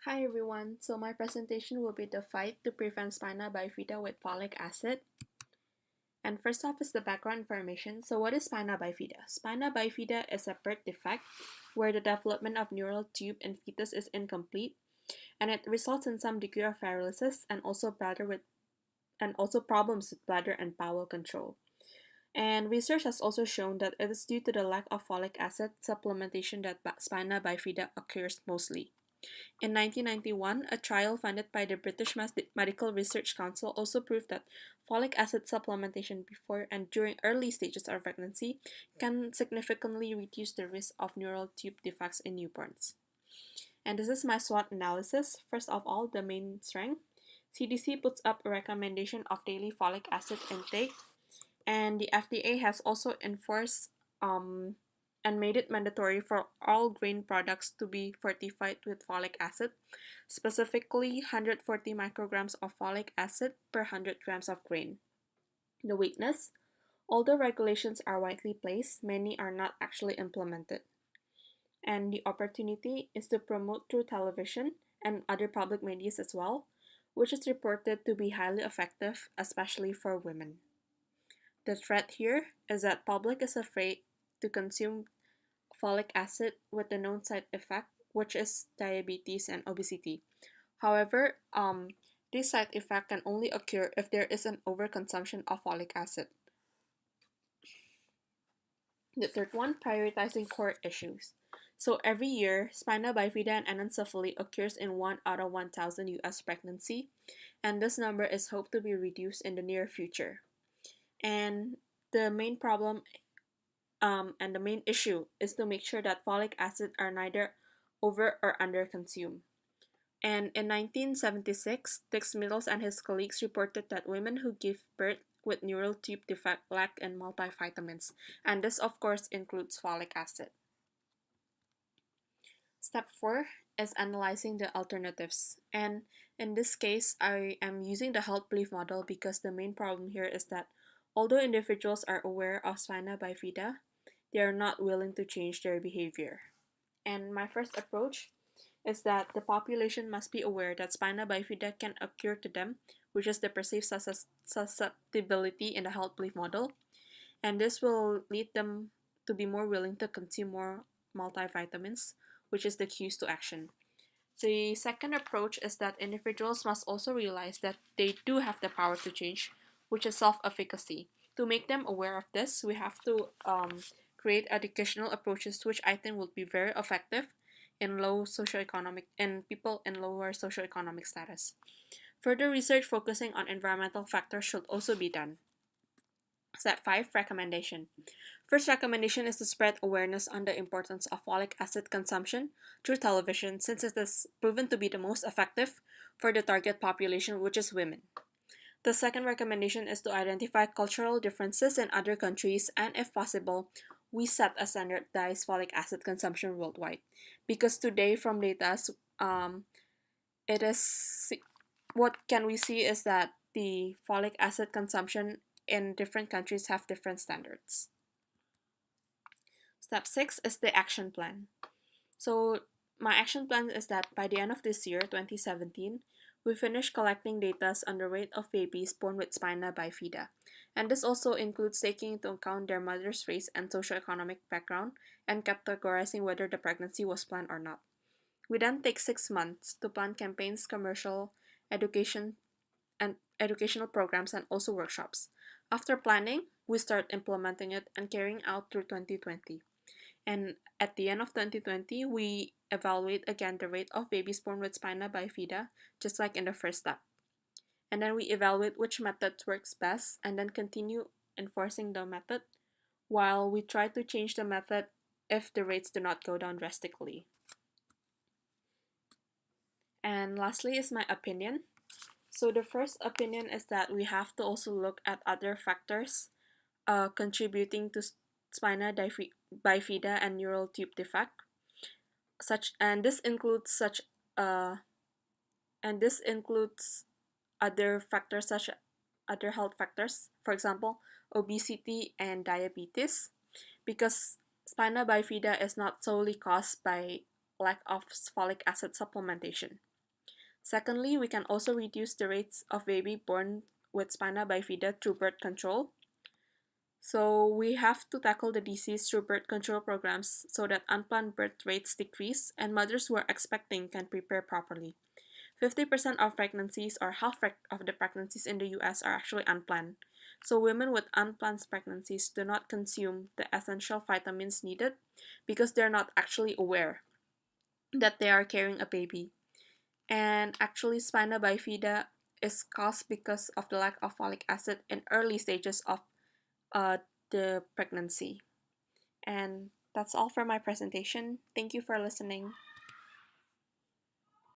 Hi everyone, so my presentation will be the fight to prevent spina bifida with folic acid. And first off is the background information. So what is spina bifida? Spina bifida is a birth defect where the development of neural tube in fetus is incomplete, and it results in some degree of paralysis and also problems with bladder and bowel control. And research has also shown that it is due to the lack of folic acid supplementation that spina bifida occurs mostly. In 1991, a trial funded by the British Medical Research Council also proved that folic acid supplementation before and during early stages of pregnancy can significantly reduce the risk of neural tube defects in newborns. And this is my SWOT analysis. First of all, the main strength. CDC puts up a recommendation of daily folic acid intake, and the FDA has also enforced and made it mandatory for all grain products to be fortified with folic acid, specifically 140 micrograms of folic acid per 100 grams of grain. The weakness: although regulations are widely placed, many are not actually implemented. And the opportunity is to promote through television and other public media as well, which is reported to be highly effective, especially for women. The threat here is that public is afraid to consume folic acid with the known side effect, which is diabetes and obesity. However, this side effect can only occur if there is an overconsumption of folic acid. The third one, prioritizing core issues. So every year, spina bifida and anencephaly occurs in 1 out of 1,000 US pregnancy, and this number is hoped to be reduced in the near future. And the main problem and the main issue is to make sure that folic acid are neither over or under consumed. And in 1976, Dix Middles and his colleagues reported that women who give birth with neural tube defect lack in multivitamins, and this of course includes folic acid. Step 4 is analyzing the alternatives, and in this case I am using the health belief model because the main problem here is that although individuals are aware of spina bifida, they are not willing to change their behavior. And my first approach is that the population must be aware that spina bifida can occur to them, which is the perceived susceptibility in the health belief model, and this will lead them to be more willing to consume more multivitamins, which is the cues to action. The second approach is that individuals must also realize that they do have the power to change, which is self-efficacy. To make them aware of this, we have to create educational approaches, which I think will be very effective in people in lower socioeconomic status. Further research focusing on environmental factors should also be done. Step 5, recommendation. First recommendation is to spread awareness on the importance of folic acid consumption through television, since it is proven to be the most effective for the target population, which is women. The second recommendation is to identify cultural differences in other countries, and if possible, we set a standardized folic acid consumption worldwide. Because today from data, it is what can we see is that the folic acid consumption in different countries have different standards. Step 6 is the action plan. So my action plan is that by the end of this year, 2017, we finish collecting data on the rate of babies born with spina bifida. And this also includes taking into account their mother's race and socioeconomic background and categorizing whether the pregnancy was planned or not. We then take 6 months to plan campaigns, commercial, education, and educational programs, and also workshops. After planning, we start implementing it and carrying out through 2020. And at the end of 2020, we evaluate again the rate of babies born with spina bifida, just like in the first step. And then we evaluate which method works best and then continue enforcing the method while we try to change the method if the rates do not go down drastically. And lastly is my opinion. So the first opinion is that we have to also look at other factors contributing to spina bifida and neural tube defect. Uh, this includes other factors such other health factors, for example, obesity and diabetes, because spina bifida is not solely caused by lack of folic acid supplementation. Secondly, we can also reduce the rates of baby born with spina bifida through birth control. So we have to tackle the disease through birth control programs so that unplanned birth rates decrease and mothers who are expecting can prepare properly. 50% of pregnancies or half of the pregnancies in the US are actually unplanned. So women with unplanned pregnancies do not consume the essential vitamins needed because they're not actually aware that they are carrying a baby. And actually spina bifida is caused because of the lack of folic acid in early stages of uh, the pregnancy. And that's all for my presentation. Thank you for listening.